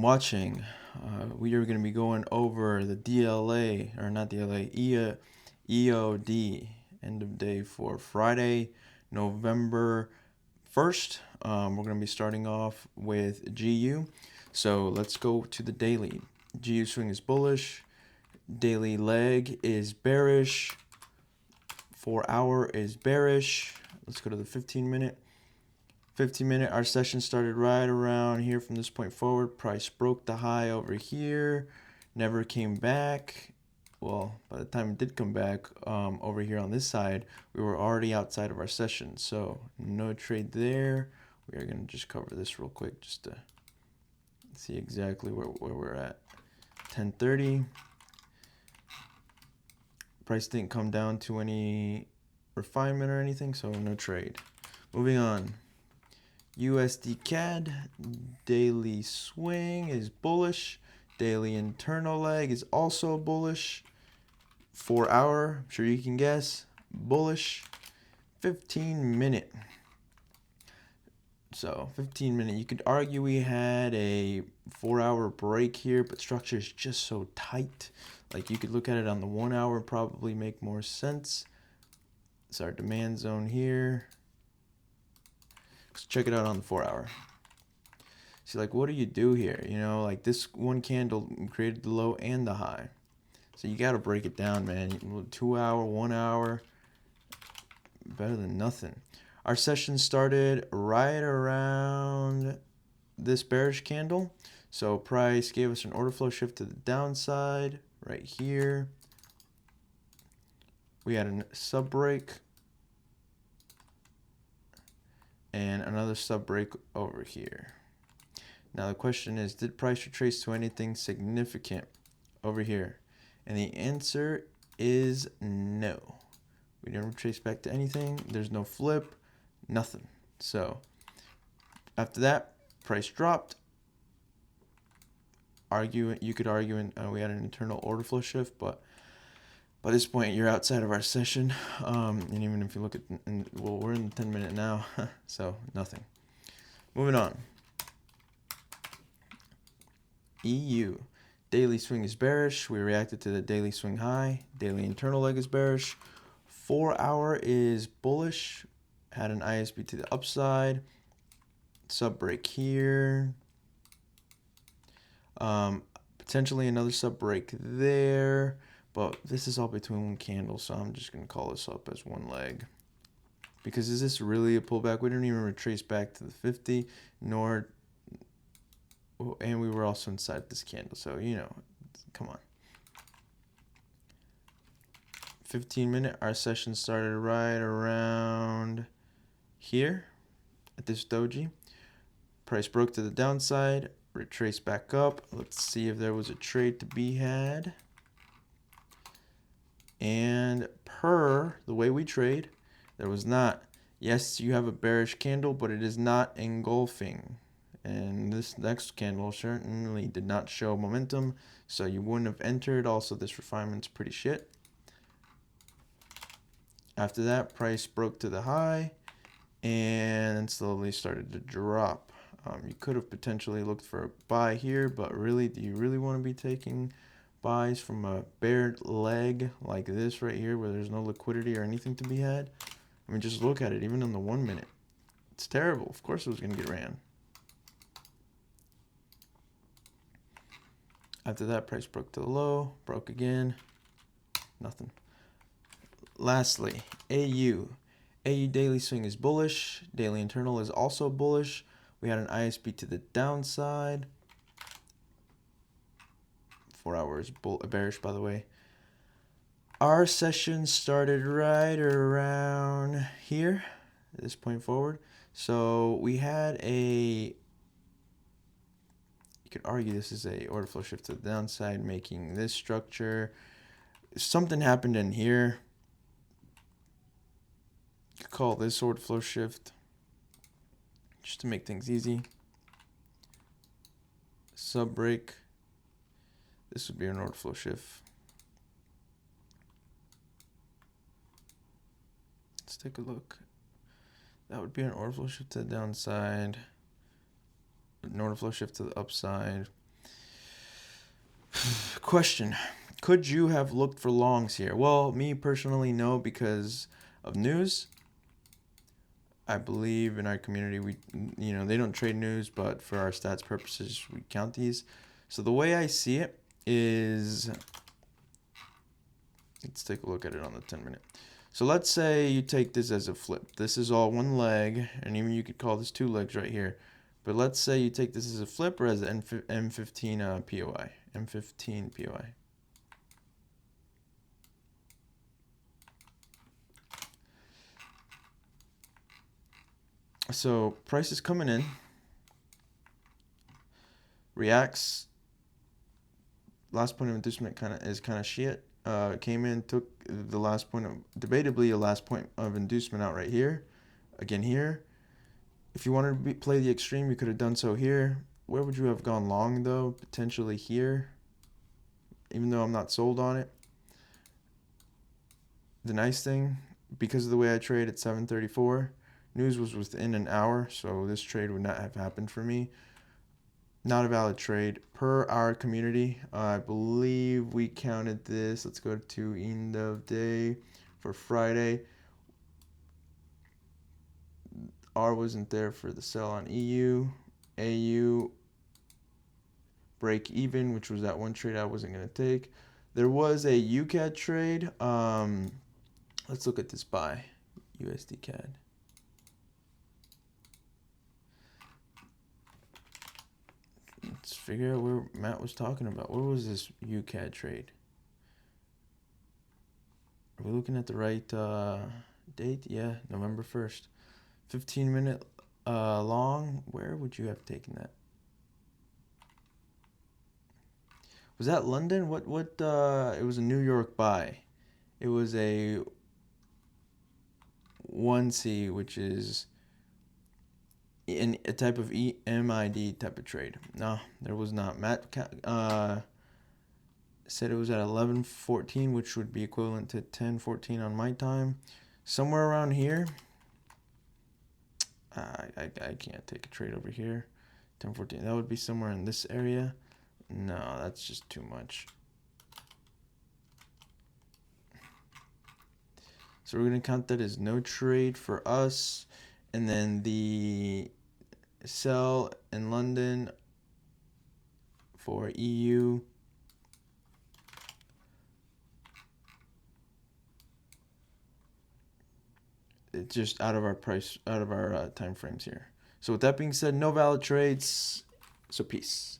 watching. We are going to be going over the DLA, or not DLA, EOD, end of day for Friday, November 1st. We're going to be starting off with GU. So let's go to the daily. GU swing is bullish. Daily leg is bearish. 4 hour is bearish. Let's go to the 15 minute. 15 minute, our session started right around here from this point forward. Price broke the high over here, never came back. Well, by the time it did come back over here on this side, we were already outside of our session. So no trade there. We are going to just cover this real quick just to see exactly where we're at. 10:30. Price didn't come down to any refinement or anything, so no trade. Moving on. USD CAD daily swing is bullish. Daily internal leg is also bullish. 4 hour, I'm sure you can guess, bullish. 15 minute. So 15 minute, you could argue we had a 4 hour break here, but structure is just so tight. Like you could look at it on the 1 hour, probably make more sense. It's our demand zone here. Let's check it out on the 4 hour. See, like, what do you do here? You know, like this one candle created the low and the high. So you got to break it down, man. 2 hour, 1 hour, better than nothing. Our session started right around this bearish candle. So price gave us an order flow shift to the downside right here. We had a sub break. And another sub break over here. Now the question is, did price retrace to anything significant over here? And the answer is no. We didn't retrace back to anything. There's no flip, nothing. So after that, price dropped. You could argue we had an internal order flow shift, but by this point, you're outside of our session. And even if you look at, well, we're in the 10 minute now, so nothing. Moving on. EU. Daily swing is bearish. We reacted to the daily swing high. Daily internal leg is bearish. 4 hour is bullish. Had an ISB to the upside. Sub break here. Potentially another sub break there. But this is all between one candle, so I'm just going to call this up as one leg. Because is this really a pullback? We didn't even retrace back to the 50, nor... And we were also inside this candle, so, you know, come on. 15 minute, our session started right around here at this doji. Price broke to the downside, retraced back up. Let's see if there was a trade to be had. And per the way we trade, there was not. Yes, you have a bearish candle, but it is not engulfing. And this next candle certainly did not show momentum, so you wouldn't have entered. Also, this refinement's pretty shit. After that, price broke to the high and slowly started to drop. You could have potentially looked for a buy here, but really, do you really want to be taking buys from a bear leg like this right here where there's no liquidity or anything to be had? I mean, just look at it, even on the 1 minute. It's terrible. Of course it was going to get ran. After that, price broke to the low, broke again, nothing. Lastly, AU. AU daily swing is bullish. Daily internal is also bullish. We had an ISB to the downside. 4 hours bearish, by the way. Our session started right around here, at this point forward. So we had a... You could argue this is a order flow shift to the downside, making this structure. Something happened in here. You could call this order flow shift, just to make things easy. Sub break. This would be an order flow shift. Let's take a look. That would be an order flow shift to the downside. An order flow shift to the upside. Question: could you have looked for longs here? Well, me personally, no, because of news. I believe in our community, they don't trade news, but for our stats purposes, we count these. So the way I see it is, let's take a look at it on the 10-minute. So let's say you take this as a flip. This is all one leg, and even you could call this two legs right here. But let's say you take this as a flip or as an M15 POI. M15 POI. So price is coming in. Reacts. Last point of inducement is kind of shit. Came in, took the last point of, debatably a last point of inducement out right here. Again here. If you wanted to play the extreme, you could have done so here. Where would you have gone long though? Potentially here. Even though I'm not sold on it. The nice thing, because of the way I trade at 7:34, news was within an hour, so this trade would not have happened for me. Not a valid trade per our community. I believe we counted this. Let's go to end of day for Friday. R wasn't there for the sell on EU. AU break even, which was that one trade I wasn't going to take. There was a UCAD trade. Let's look at this buy. USD CAD. Let's figure out where Matt was talking about. Where was this UCAD trade? Are we looking at the right date? Yeah, November 1st. 15-minute long. Where would you have taken that? Was that London? What it was a New York buy. It was a 1C, which is in a type of EMID type of trade. No, there was not. Matt said it was at 11:14, which would be equivalent to 10:14 on my time. Somewhere around here. I can't take a trade over here. 10:14. That would be somewhere in this area. No, that's just too much. So we're going to count that as no trade for us. And then the sell in London for EU. It's just out of our price, out of our time frames here. So with that being said, no valid trades. So peace.